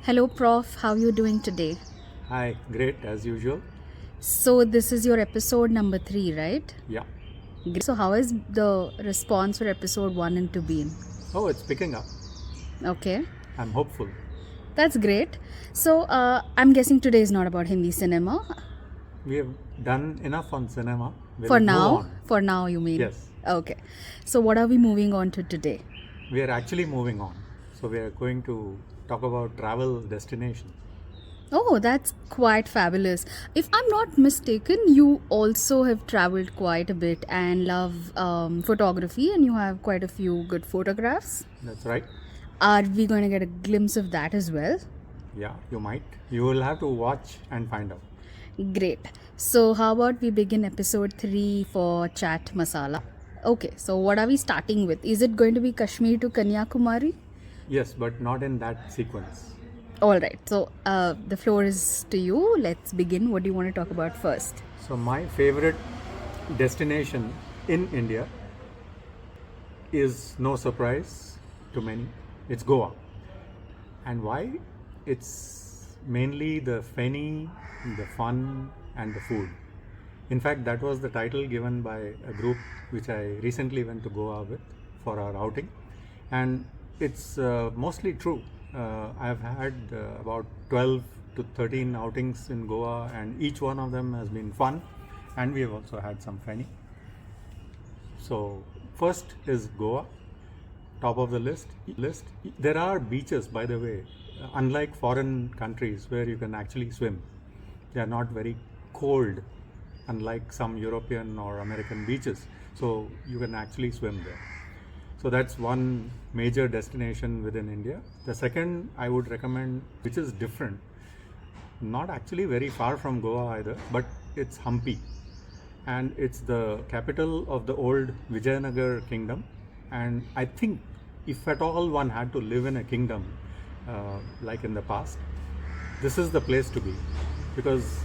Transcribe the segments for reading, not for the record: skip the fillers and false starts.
Hello, Prof. How are you doing today? Hi, great as usual. So, this is your episode number 3, right? Yeah. Great. So, how has the response for episode 1 and 2 been? Oh, it's picking up. Okay, I'm hopeful. that's great. So, I'm guessing today is not about Hindi cinema. We have done enough on cinema. For We'll move now, on. for now, you mean? Yes, Okay. So, what are we moving on to today? we are actually moving on. So, we are going to talk about travel destination. Oh, that's quite fabulous. If I'm not mistaken, you also have traveled quite a bit and love photography, and you have quite a few good photographs. That's right. Are we going to get a glimpse of that as well? Yeah, you might. You will have to watch and find out. Great. So, how about we begin episode 3 for Chat Masala? Okay, so what are we starting with? Is it going to be Kashmir to Kanyakumari? Yes, but not in that sequence. All right, so the floor is to you. Let's begin. What do you want to talk about first? So, my favorite destination in India is no surprise to many. It's Goa. And why? It's mainly the feni, the fun, and the food. In fact, that was the title given by a group which I recently went to Goa with for our outing. And it's mostly true. I've had about 12 to 13 outings in Goa, and each one of them has been fun. And we have also had some feni. So, first is Goa, top of the list. There are beaches, by the way, unlike foreign countries where you can actually swim. They are not very cold, unlike some European or American beaches. So you can actually swim there. So that's one major destination within India. The second I would recommend, which is different, not actually very far from Goa either, but it's Hampi, and it's the capital of the old Vijayanagar kingdom. And I think if at all one had to live in a kingdom like in the past, this is the place to be, because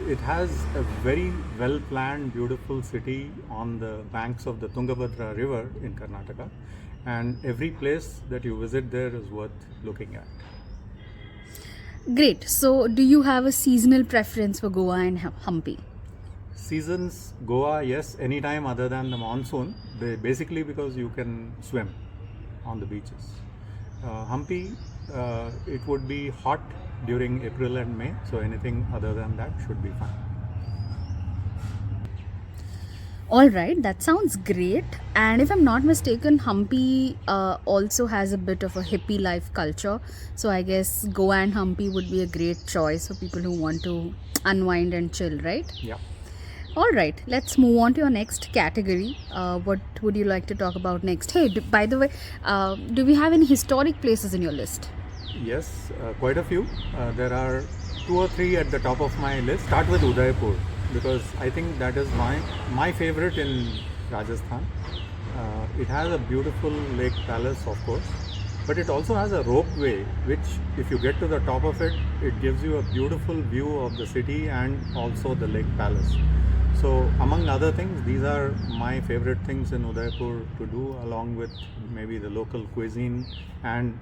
it has a very well planned, beautiful city on the banks of the Tungabhadra river in Karnataka, and every place that you visit there is worth looking at. Great. So, do you have a seasonal preference for Goa and Hampi? Seasons, Goa, yes, anytime other than the monsoon, basically because you can swim on the beaches. Hampi, it would be hot during April and May, so anything other than that should be fine. All right, that sounds great. And if I'm not mistaken, Hampi also has a bit of a hippie life culture. So I guess Goa and Hampi would be a great choice for people who want to unwind and chill, right? Yeah. All right, let's move on to your next category. What would you like to talk about next? Hey, by the way, do we have any historic places in your list? Yes, quite a few. There are two or three at the top of my list. Start with Udaipur, because I think that is my favorite in Rajasthan. It has a beautiful lake palace, of course, but it also has a ropeway, which, if you get to the top of it, it gives you a beautiful view of the city and also the lake palace. So, among other things, these are my favorite things in Udaipur to do, along with maybe the local cuisine and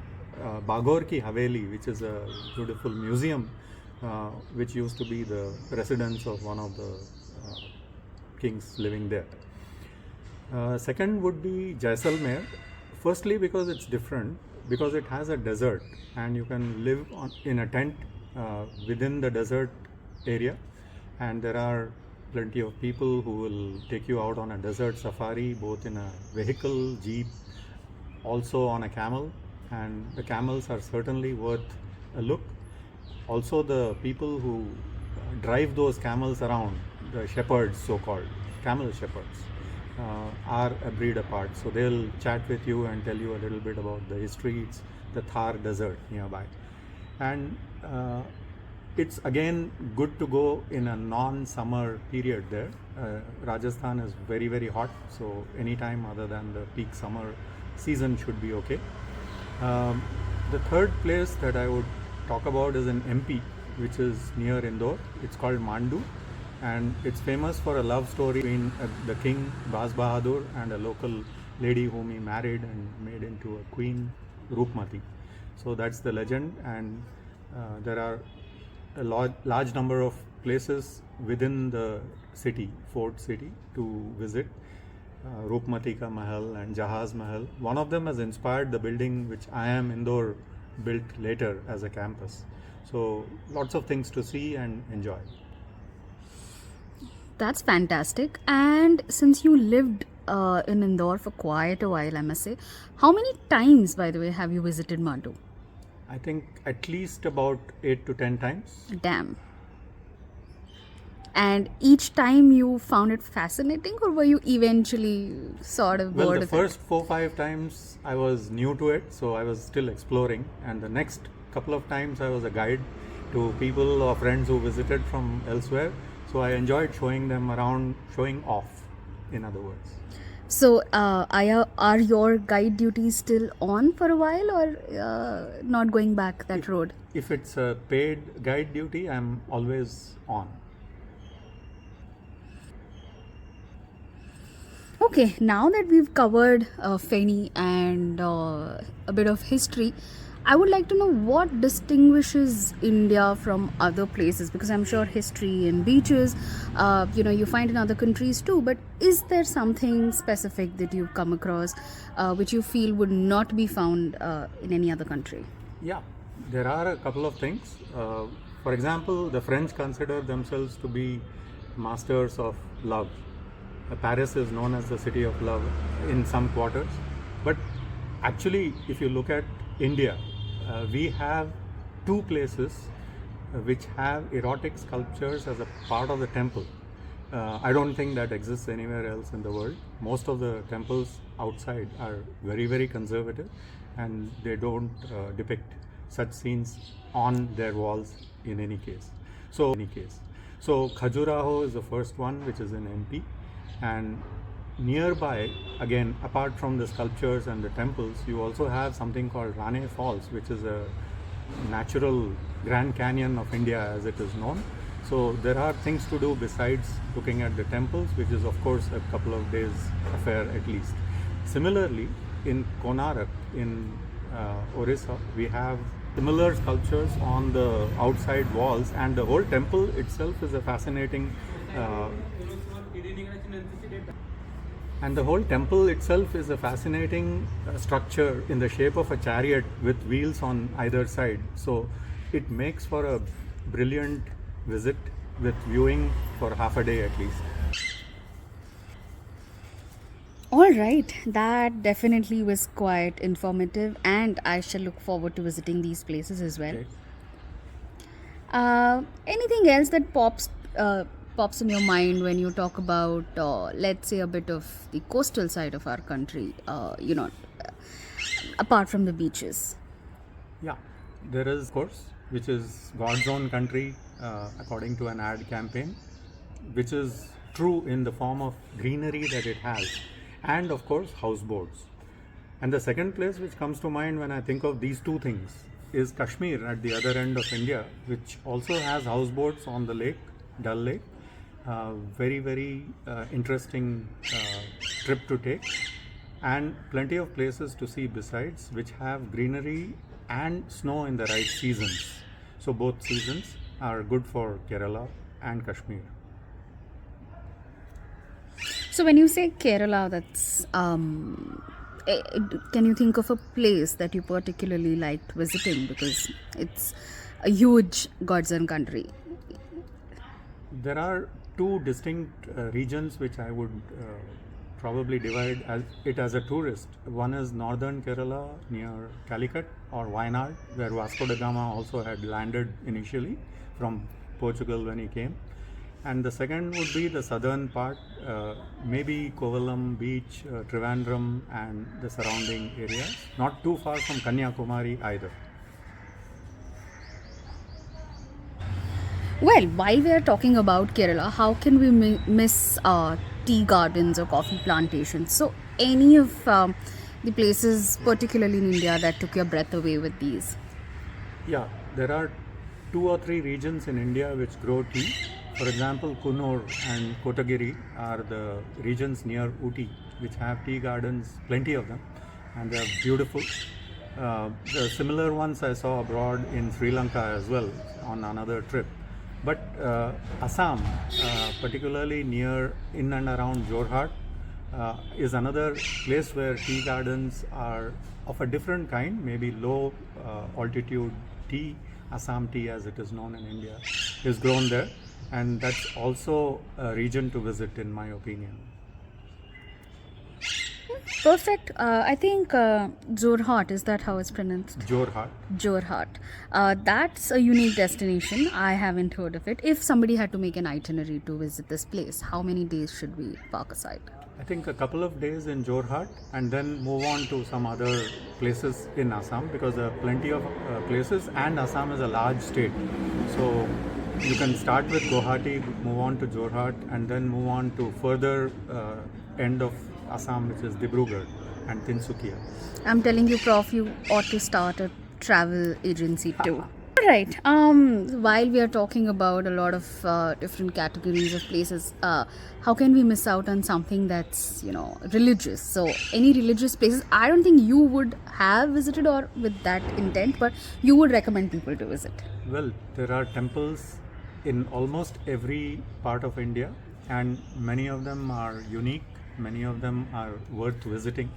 Bagor Ki Haveli, which is a beautiful museum which used to be the residence of one of the kings living there. Second would be Jaisalmer. Firstly, because it's different, because it has a desert and you can live in a tent within the desert area, and there are plenty of people who will take you out on a desert safari, both in a vehicle, jeep, also on a camel, and the camels are certainly worth a look. Also, the people who drive those camels around, the shepherds, so called camel shepherds, are a breed apart. So they'll chat with you and tell you a little bit about the history. It's the Thar Desert nearby. And it's again good to go in a non-summer period there. Rajasthan is very, very hot, so anytime other than the peak summer season should be okay. The third place that I would talk about is in MP, which is near Indore. It's called Mandu, and it's famous for a love story between the king Baz Bahadur and a local lady whom he married and made into a queen, Roopmati. So that's the legend, and There are a large number of places within the city, Fort City, to visit. Rupmati Ka Mahal and Jahaz Mahal. One of them has inspired the building which IIM Indore built later as a campus. So lots of things to see and enjoy. That's fantastic. And since you lived in Indore for quite a while, I must say, how many times, by the way, have you visited Madhu? I think at least about 8 to 10 times. Damn. And each time you found it fascinating, or were you eventually sort of Well, bored the of first 4-5 times I was new to it, so I was still exploring. And the next couple of times I was a guide to people or friends who visited from elsewhere. So I enjoyed showing them around, showing off, in other words. it? So, are your guide duties still on for a while, or not going back that road? If it's a paid guide duty, I'm always on. Okay, now that we've covered Feni and a bit of history, I would like to know what distinguishes India from other places, because I'm sure history and beaches, you find in other countries too. But is there something specific that you've come across which you feel would not be found in any other country? Yeah, there are a couple of things. For example, the French consider themselves to be masters of love. Paris is known as the city of love in some quarters. But actually, if you look at India, we have two places which have erotic sculptures as a part of the temple. I don't think that exists anywhere else in the world. Most of the temples outside are very, very conservative, and they don't depict such scenes on their walls in any case. So Khajuraho is the first one, which is in MP, and nearby, again, apart from the sculptures and the temples, you also have something called Rane Falls, which is a natural Grand Canyon of India as it is known. So there are things to do besides looking at the temples, which is of course a couple of days affair at least. Similarly, in Konarak in Orissa, we have similar sculptures on the outside walls, and the whole temple itself is a fascinating structure in the shape of a chariot with wheels on either side. So it makes for a brilliant visit with viewing for half a day at least. All right, that definitely was quite informative, and I shall look forward to visiting these places as well. Okay. Anything else that pops in your mind when you talk about, let's say, a bit of the coastal side of our country? Apart from the beaches. Yeah, there is, of course, which is God's own country, according to an ad campaign, which is true in the form of greenery that it has, and of course, houseboats. And the second place which comes to mind when I think of these two things is Kashmir at the other end of India, which also has houseboats on the lake, Dal Lake. Very, very interesting trip to take, and plenty of places to see besides, which have greenery and snow in the right seasons. So both seasons are good for Kerala and Kashmir. So when you say Kerala, that's can you think of a place that you particularly liked visiting, because it's a huge God's own country? There are two distinct regions which I would probably divide it as a tourist. One is northern Kerala near Calicut or Wayanad, where Vasco da Gama also had landed initially from Portugal when he came. And the second would be the southern part, maybe Kovalam Beach, Trivandrum and the surrounding areas, not too far from Kanyakumari either. Well, while we are talking about Kerala, how can we miss tea gardens or coffee plantations? So, any of the places, particularly in India, that took your breath away with these? Yeah, there are 2 or 3 regions in India which grow tea. For example, Kunnur and Kotagiri are the regions near Ooty which have tea gardens, plenty of them, and they are beautiful. The similar ones I saw abroad in Sri Lanka as well on another trip. But Assam, particularly near in and around Jorhat, is another place where tea gardens are of a different kind, maybe low altitude tea, Assam tea as it is known in India, is grown there, and that's also a region to visit in my opinion. Perfect. I think Jorhat, is that how it's pronounced? Jorhat. Jorhat. That's a unique destination. I haven't heard of it. If somebody had to make an itinerary to visit this place, how many days should we park aside? I think a couple of days in Jorhat and then move on to some other places in Assam, because there are plenty of places and Assam is a large state. So you can start with Guwahati, move on to Jorhat, and then move on to further end of Assam, which is Dibrugarh and Tinsukia. I'm telling you, Prof, you ought to start a travel agency too. Right. While we are talking about a lot of different categories of places, how can we miss out on something that's, religious? So, any religious places, I don't think you would have visited or with that intent, but you would recommend people to visit. Well, there are temples in almost every part of India, and many of them are unique, many of them are worth visiting.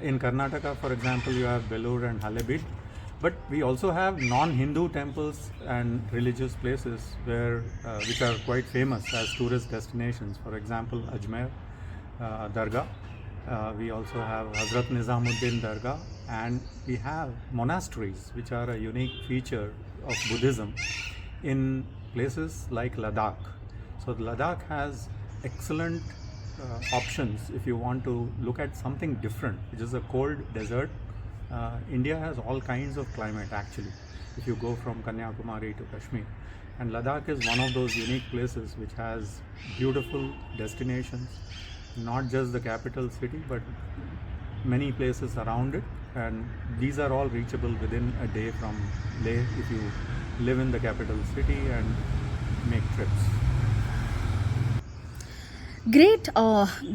In Karnataka, for example, you have Belur and Halebeedu. But we also have non-Hindu temples and religious places which are quite famous as tourist destinations. For example, Ajmer Dargah. We also have Hazrat Nizamuddin Dargah, and we have monasteries, which are a unique feature of Buddhism in places like Ladakh. So Ladakh has excellent options if you want to look at something different, which is a cold desert. India has all kinds of climate actually, if you go from Kanyakumari to Kashmir, and Ladakh is one of those unique places which has beautiful destinations, not just the capital city but many places around it, and these are all reachable within a day from Leh if you live in the capital city and make trips. Great.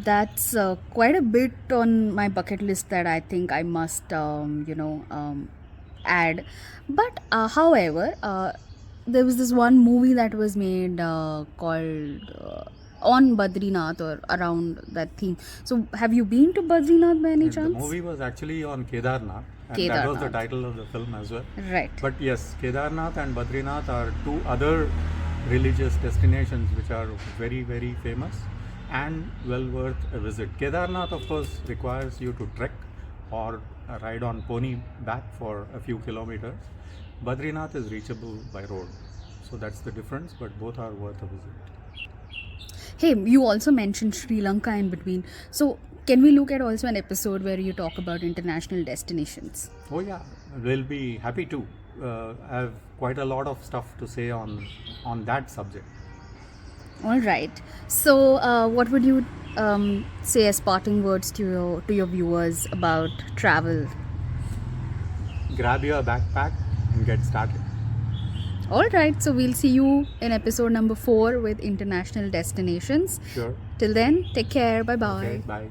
That's quite a bit on my bucket list that I think I must, add. But however, there was this one movie that was made called on Badrinath or around that theme. So, have you been to Badrinath by any And the chance? movie was actually on Kedarnath, and that was the Kedarnath. title of the film as well. Right. But yes, Kedarnath and Badrinath are two other religious destinations which are very, very famous and well worth a visit. Kedarnath, of course, requires you to trek or ride on pony back for a few kilometers. Badrinath is reachable by road. So that's the difference, but both are worth a visit. Hey, you also mentioned Sri Lanka in between. So, can we look at also an episode where you talk about international destinations? Oh yeah, we'll be happy to. I have quite a lot of stuff to say on that subject. All right. So, what would you say as parting words to your viewers about travel? Grab your backpack and get started. All right. So, we'll see you in episode number 4 with international destinations. Sure. Till then, take care. Bye bye. Okay, bye.